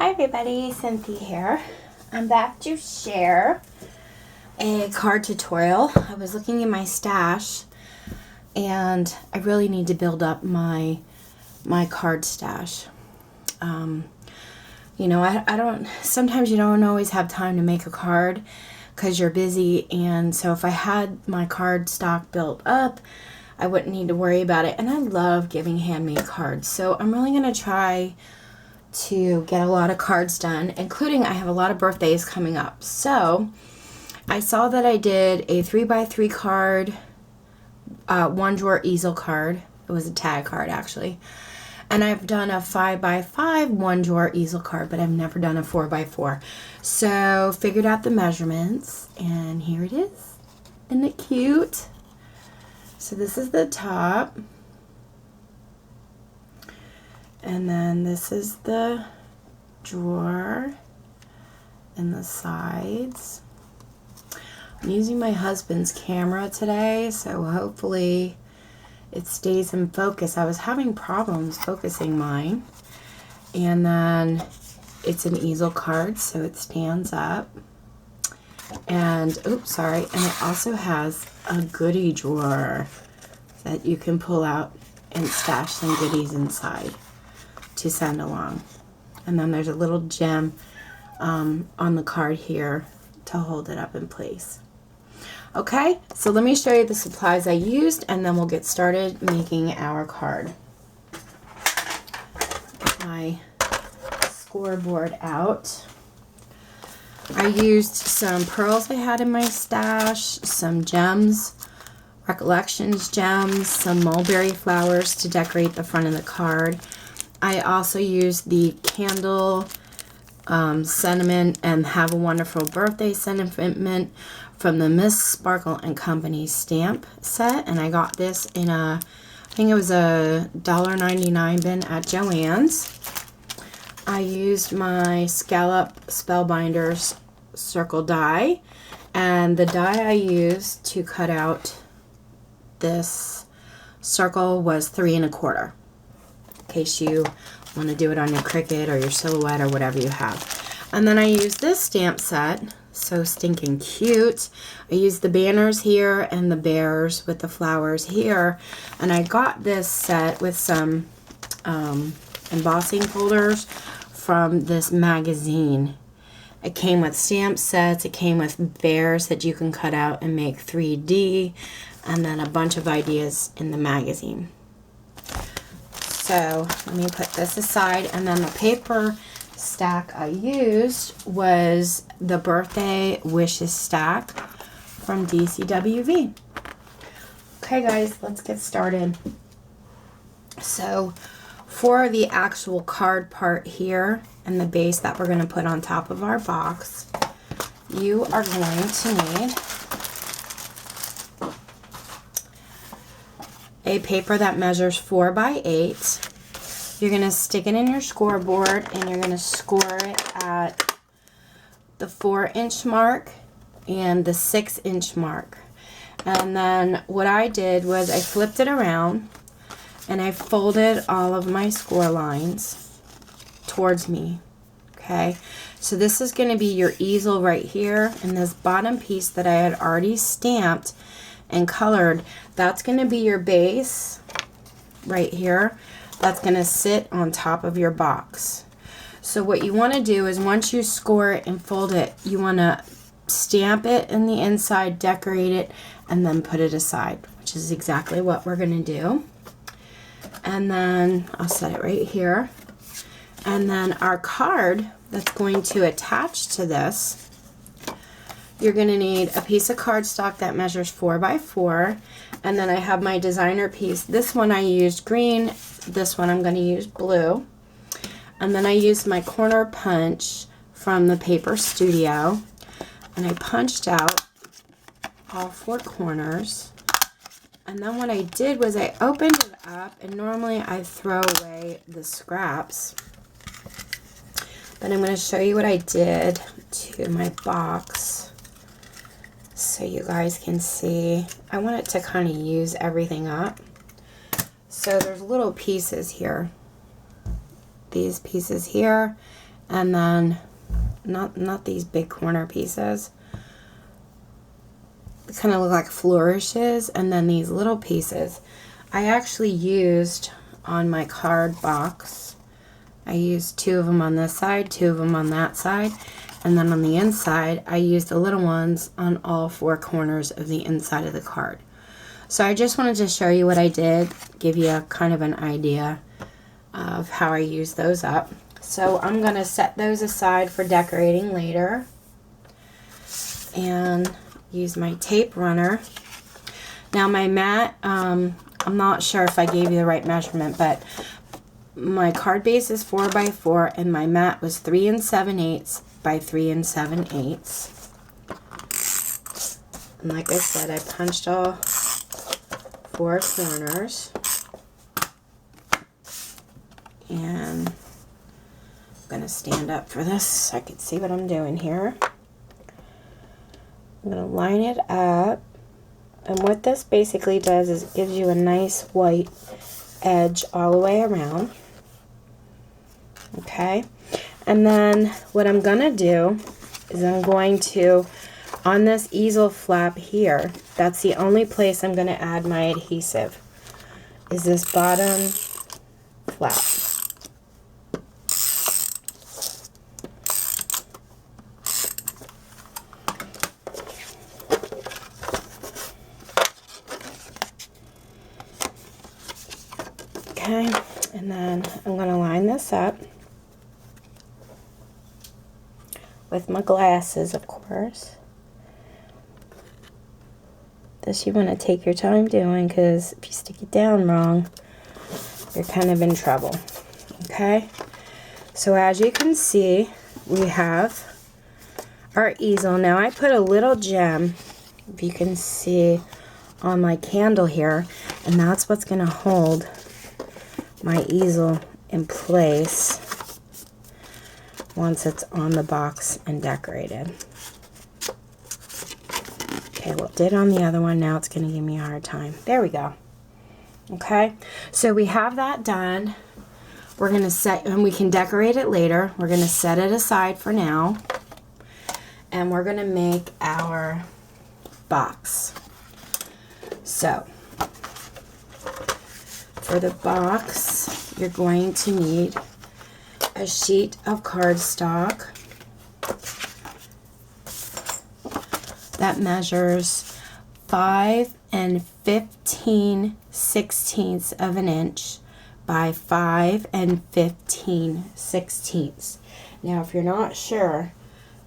Hi everybody, Cynthia here. I'm back to share a card tutorial. I was looking in my stash and I really need to build up my card stash. You know, I don't, sometimes you don't always have time to make a card because you're busy, and so if I had my card stock built up, I wouldn't need to worry about it. And I love giving handmade cards, so I'm really going to try to get a lot of cards done, including I have a lot of birthdays coming up. So I saw that I did a 3x3 card, one drawer easel card. It was a tag card actually. And I've done a 5x5 one drawer easel card, but I've never done a 4x4. So figured out the measurements, and here it is. Isn't it cute? So this is the top. And then this is the drawer and the sides. I'm using my husband's camera today, so hopefully it stays in focus. I was having problems focusing mine. And then it's an easel card, so it stands up. And, oops, sorry. And it also has a goodie drawer that you can pull out and stash some goodies inside to send along. And then there's a little gem on the card here to hold it up in place. Okay, so let me show you the supplies I used, and then we'll get started making our card. Get my scoreboard out. I used some pearls I had in my stash, some gems, recollections gems, some mulberry flowers to decorate the front of the card. I also used the candle sentiment and have a wonderful birthday sentiment from the Miss Sparkle and Company stamp set, and I got this in a, I think it was a $1.99 bin at Joann's. I used my scallop spellbinders circle die, and the die I used to cut out this circle was 3 1/4. In case you want to do it on your Cricut or your silhouette or whatever you have. And then I used this stamp set, so stinking cute. I used the banners here and the bears with the flowers here, and I got this set with some embossing folders from this magazine. It came with stamp sets, it came with bears that you can cut out and make 3D, and then a bunch of ideas in the magazine. So let me put this aside, and then the paper stack I used was the birthday wishes stack from DCWV. Okay guys, let's get started. So for the actual card part here and the base that we're going to put on top of our box, you are going to need a paper that measures 4 by 8. You're going to stick it in your scoreboard, and you're going to score it at the 4-inch mark and the 6-inch mark. And then what I did was I flipped it around and I folded all of my score lines towards me. Okay, so this is going to be your easel right here, and this bottom piece that I had already stamped and colored, that's going to be your base right here. That's going to sit on top of your box. So what you want to do is once you score it and fold it, you want to stamp it in the inside, decorate it, and then put it aside, which is exactly what we're going to do. And then I'll set it right here. And then our card that's going to attach to this, you're going to need a piece of cardstock that measures 4 by 4, and then I have my designer piece. This one I used green, this one I'm going to use blue, and then I used my corner punch from the Paper Studio, and I punched out all 4 corners. And then what I did was I opened it up, and normally I throw away the scraps, but I'm going to show you what I did to my box so you guys can see. I want it to kind of use everything up. So there's little pieces here. These pieces here and then not these big corner pieces. They kind of look like flourishes, and then these little pieces I actually used on my card box. I used 2 of them on this side, 2 of them on that side, and then on the inside I used the little ones on all 4 corners of the inside of the card. So I just wanted to show you what I did, give you a kind of an idea of how I use those up. So I'm going to set those aside for decorating later and use my tape runner. Now my mat, I'm not sure if I gave you the right measurement, but my card base is 4 by 4 and my mat was 3 7/8 by 3 7/8. And like I said, I punched all 4 corners. And I'm going to stand up for this so I can see what I'm doing here. I'm going to line it up. And what this basically does is it gives you a nice white edge all the way around. Okay. And then what I'm going to do is I'm going to, on this easel flap here, that's the only place I'm going to add my adhesive, is this bottom flap. Okay, and then I'm going to line this up with my glasses, of course. This you want to take your time doing, because if you stick it down wrong, you're kind of in trouble. Okay, so as you can see, we have our easel. Now I put a little gem, if you can see, on my candle here, and that's what's going to hold my easel in place once it's on the box and decorated. Okay, well, it did on the other one. Now it's going to give me a hard time. There we go. Okay, so we have that done. We're going to set, and we can decorate it later. We're going to set it aside for now, and we're going to make our box. So for the box, you're going to need a sheet of cardstock that measures 5 15/16 of an inch by 5 15/16. Now, if you're not sure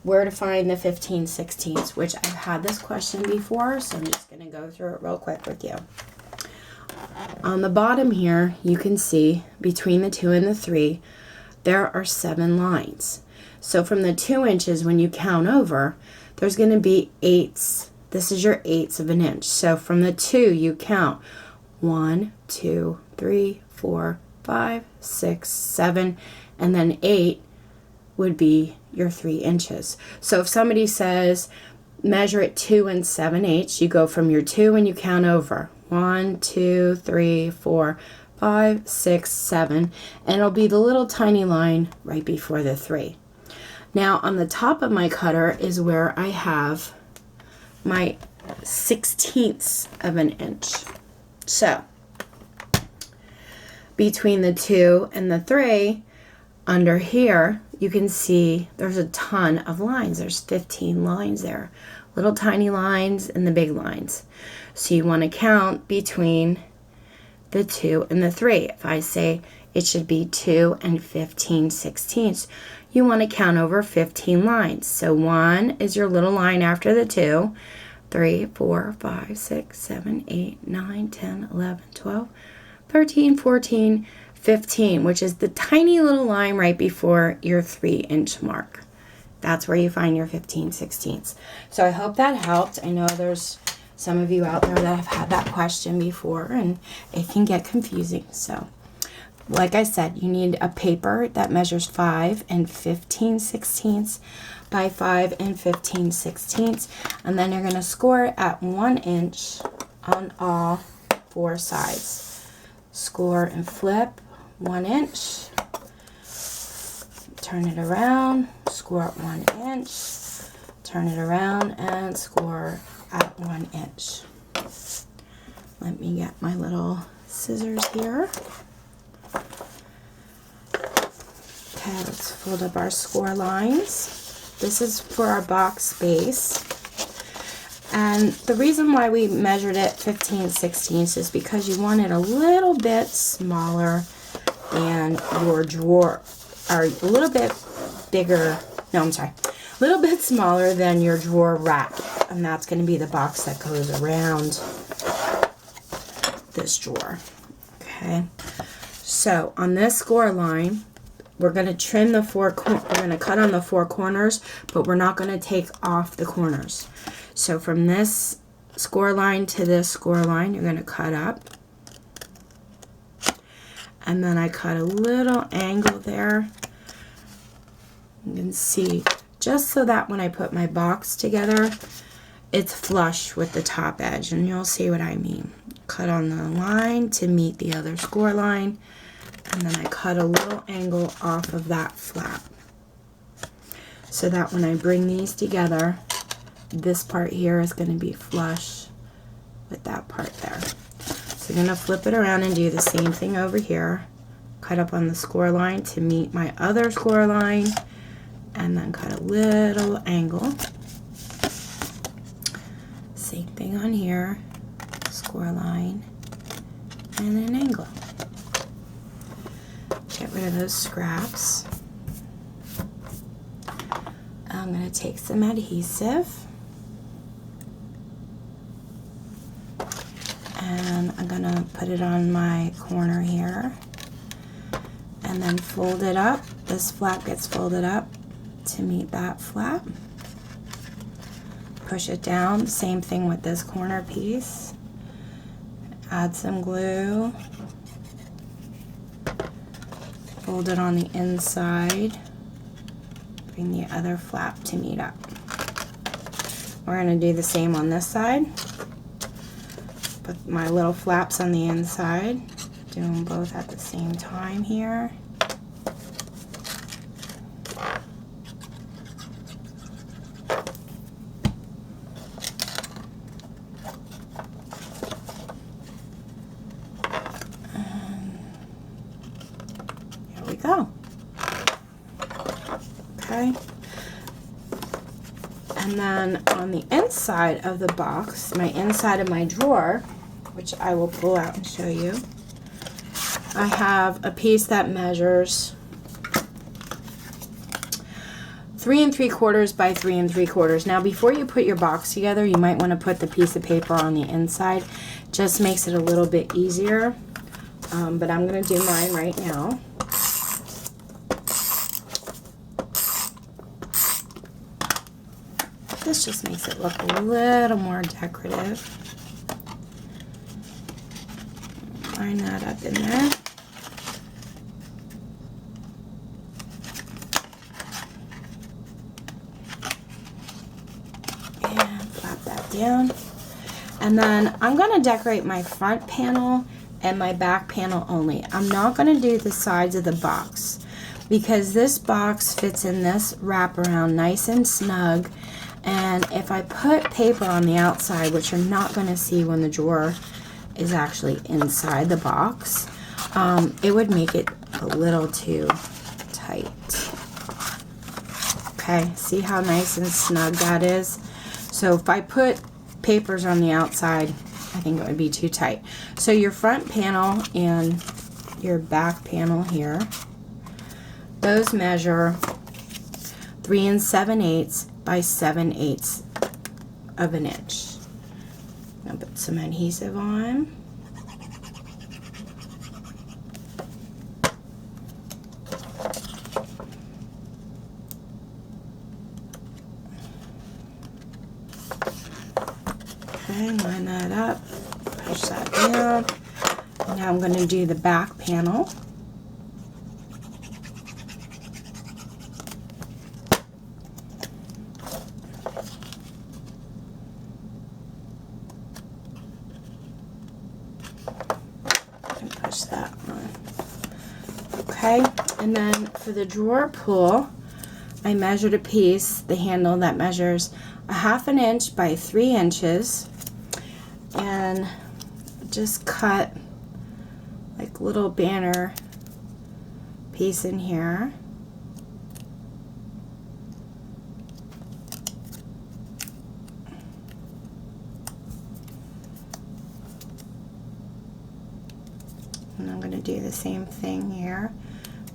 where to find the 15/16, which I've had this question before, so I'm just going to go through it real quick with you. On the bottom here, you can see between the 2 and the 3, there are 7 lines. So from the 2 inches, when you count over, there's going to be 8ths. This is your 8ths of an inch. So from the 2, you count 1, 2, 3, 4, 5, 6, 7, and then 8 would be your 3 inches. So if somebody says, measure it 2 7/8, you go from your 2 and you count over. 1, 2, 3, 4, 5, 6, 7, and it'll be the little tiny line right before the 3. Now on the top of my cutter is where I have my 1/16 of an inch. So between the 2 and the 3, under here, you can see there's a ton of lines. There's 15 lines there. Little tiny lines and the big lines. So you want to count between the 2 and the 3. If I say it should be 2 15/16, you want to count over 15 lines. So 1 is your little line after the 2. 3, 4, 5, 6, 7, 8, 9, 10, 11, 12, 13, 14, 15, which is the tiny little line right before your 3-inch mark. That's where you find your 15/16. So I hope that helped. I know there's some of you out there that have had that question before, and it can get confusing. So like I said, you need a paper that measures 5 15/16 by 5 15/16, and then you're going to score it at 1 inch on all 4 sides. Score and flip 1 inch, turn it around, score at 1 inch, turn it around and score at 1 inch. Let me get my little scissors here. Okay, let's fold up our score lines. This is for our box base. And the reason why we measured it 15/16 is because you want it a little bit smaller than your drawer, or a little bit bigger, no, I'm sorry, a little bit smaller than your drawer rack. And that's going to be the box that goes around this drawer. Okay, so on this score line, we're going to trim the we're going to cut on the 4 corners, but we're not going to take off the corners. So from this score line to this score line, you're going to cut up. And then I cut a little angle there. You can see, just so that when I put my box together, it's flush with the top edge, and you'll see what I mean. Cut on the line to meet the other score line, and then I cut a little angle off of that flap, so that when I bring these together, this part here is going to be flush with that part there. So I'm going to flip it around and do the same thing over here. Cut up on the score line to meet my other score line, and then cut a little angle. Same thing on here, score line and an angle. Get rid of those scraps. I'm going to take some adhesive and I'm going to put it on my corner here and then fold it up. This flap gets folded up to meet that flap. Push it down, same thing with this corner piece. Add some glue. Fold it on the inside. Bring the other flap to meet up. We're going to do the same on this side. Put my little flaps on the inside. Do them both at the same time here. Go. Okay, and then on the inside of the box, my inside of my drawer, which I will pull out and show you, I have a piece that measures 3 3/4 by 3 3/4. Now before you put your box together, you might want to put the piece of paper on the inside. Just makes it a little bit easier, but I'm going to do mine right now. This just makes it look a little more decorative. Line that up in there. And flap that down. And then I'm going to decorate my front panel and my back panel only. I'm not going to do the sides of the box because this box fits in this wraparound nice and snug. And if I put paper on the outside, which you're not going to see when the drawer is actually inside the box, it would make it a little too tight. Okay, see how nice and snug that is? So if I put papers on the outside, I think it would be too tight. So your front panel and your back panel here, those measure 3 7/8 by 7/8 of an inch. I'll put some adhesive on. Okay, line that up, push that down. And now I'm going to do the back panel. Push that on. Okay, and then for the drawer pull, I measured a piece, the handle that measures 1/2 inch by 3 inches, and just cut like little banner piece in here. And I'm going to do the same thing here.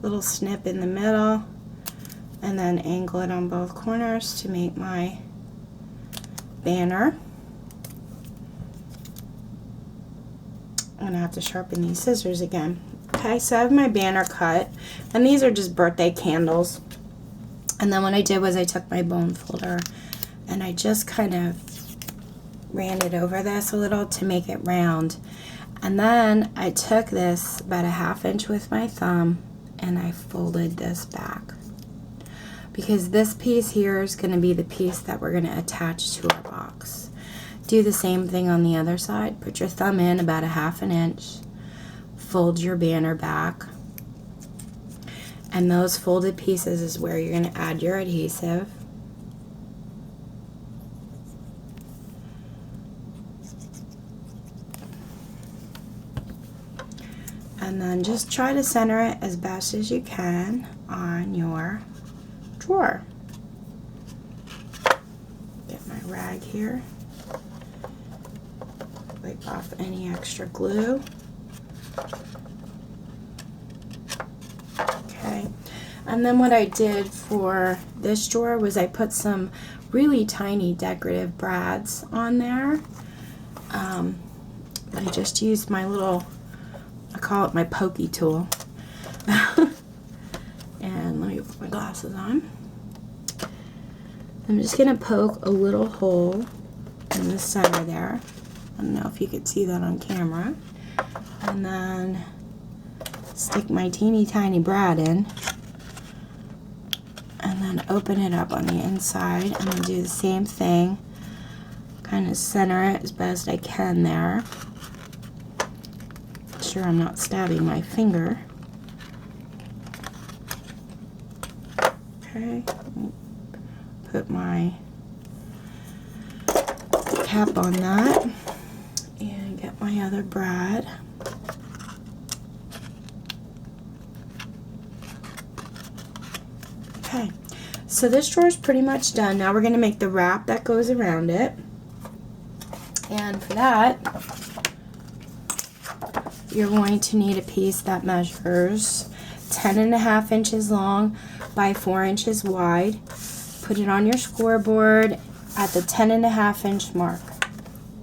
Little snip in the middle, and then angle it on both corners to make my banner. I'm gonna have to sharpen these scissors again. Okay, so I have my banner cut, and these are just birthday candles. And then what I did was I took my bone folder and I just kind of ran it over this a little to make it round. And then I took this about 1/2 inch with my thumb and I folded this back, because this piece here is going to be the piece that we're going to attach to our box. Do the same thing on the other side. Put your thumb in about 1/2 inch, fold your banner back, and those folded pieces is where you're going to add your adhesive. And then just try to center it as best as you can on your drawer. Get my rag here. Wipe off any extra glue. Okay. And then what I did for this drawer was I put some really tiny decorative brads on there. I just used my little, I call it my pokey tool. And let me put my glasses on. I'm just going to poke a little hole in the center there. I don't know if you could see that on camera. And then stick my teeny tiny brad in. And then open it up on the inside. I'm going to do the same thing. Kind of center it as best I can there. Sure I'm not stabbing my finger. Okay. Put my cap on that. And get my other brad. Okay, so this drawer is pretty much done. Now we're going to make the wrap that goes around it. And for that, you're going to need a piece that measures 10.5 inches long by 4 inches wide. Put it on your scoreboard at the 10.5 inch mark.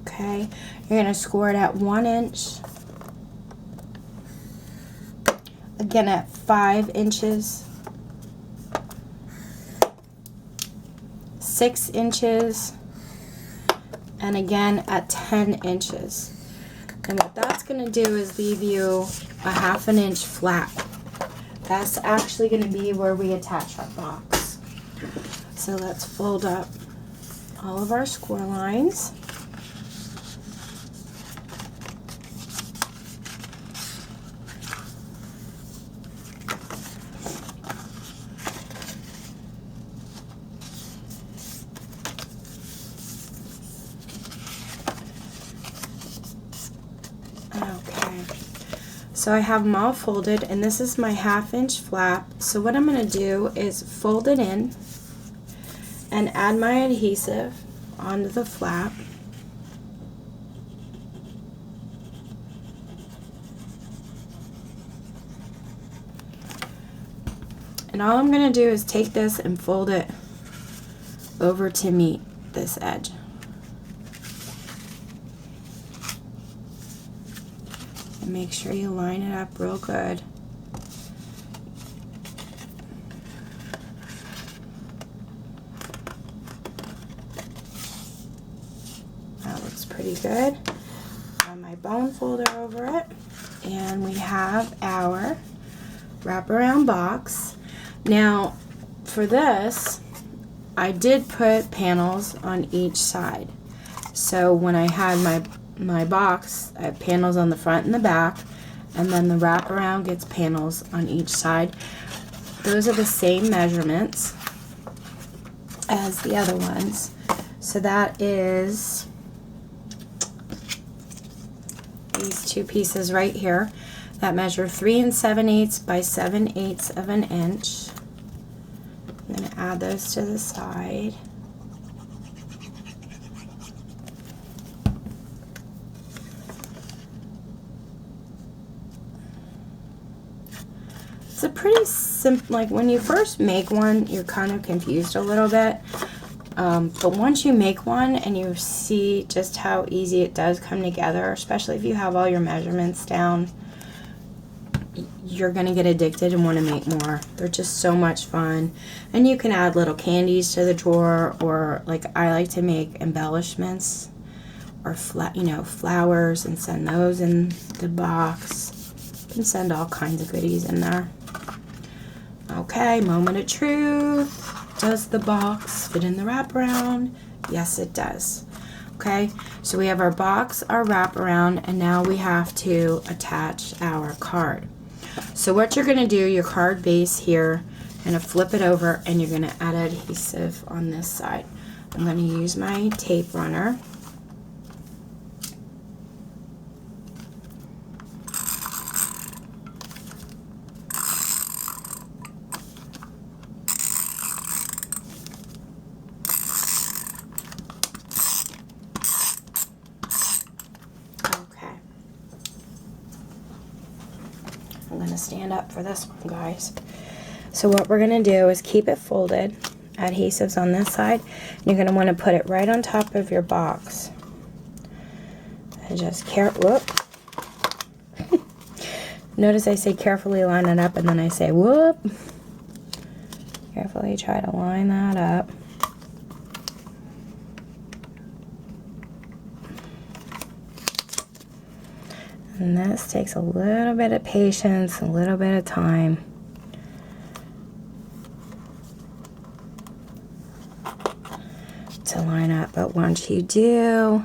Okay, you're going to score it at 1 inch, again at 5 inches, 6 inches, and again at 10 inches. And what that's going to do is leave you a 1/2 inch flap. That's actually going to be where we attach our box. So let's fold up all of our score lines. Okay, so I have them all folded, and this is my 1/2 inch flap. So what I'm going to do is fold it in and add my adhesive onto the flap. And all I'm going to do is take this and fold it over to meet this edge. And make sure you line it up real good. That looks pretty good. Run my bone folder over it, and we have our wraparound box. Now, for this, I did put panels on each side. So when I had my box, I have panels on the front and the back, and then the wraparound gets panels on each side. those are the same measurements as the other ones. So that is these two pieces right here that measure 3 7/8 by 7/8 of an inch. I'm going to add those to the side. It's a pretty simple, like when you first make one, you're kind of confused a little bit. But once you make one and you see just how easy it does come together, especially if you have all your measurements down, you're going to get addicted and want to make more. They're just so much fun. And you can add little candies to the drawer, or like I like to make embellishments or flowers and send those in the box. You can send all kinds of goodies in there. Okay, moment of truth. Does the box fit in the wraparound? Yes, it does. Okay, so we have our box, our wraparound, and now we have to attach our card. So what you're going to do, your card base here, you're going to flip it over and you're going to add adhesive on this side. I'm going to use my tape runner. I'm going to stand up for this one, guys. So what we're going to do is keep it folded, adhesives on this side, and you're going to want to put it right on top of your box. And just whoop. Notice I say carefully line it up, and then I say whoop. Carefully try to line that up. And this takes a little bit of patience, a little bit of time. To line up, but once you do,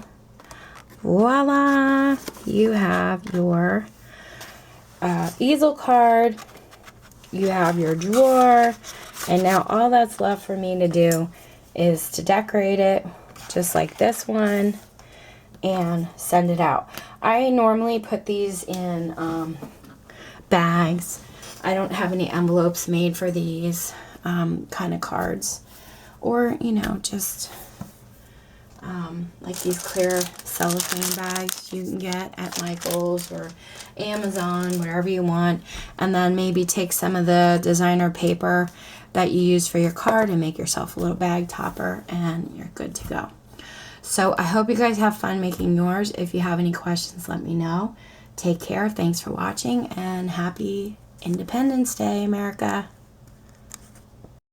voila, you have your easel card, you have your drawer, and now all that's left for me to do is to decorate it just like this one and send it out. I normally put these in bags. I don't have any envelopes made for these kind of cards, or just like these clear cellophane bags you can get at Michael's or Amazon, wherever you want, and then maybe take some of the designer paper that you use for your card and make yourself a little bag topper, and you're good to go. So I hope you guys have fun making yours. If you have any questions, let me know. Take care. Thanks for watching, and happy Independence Day, America.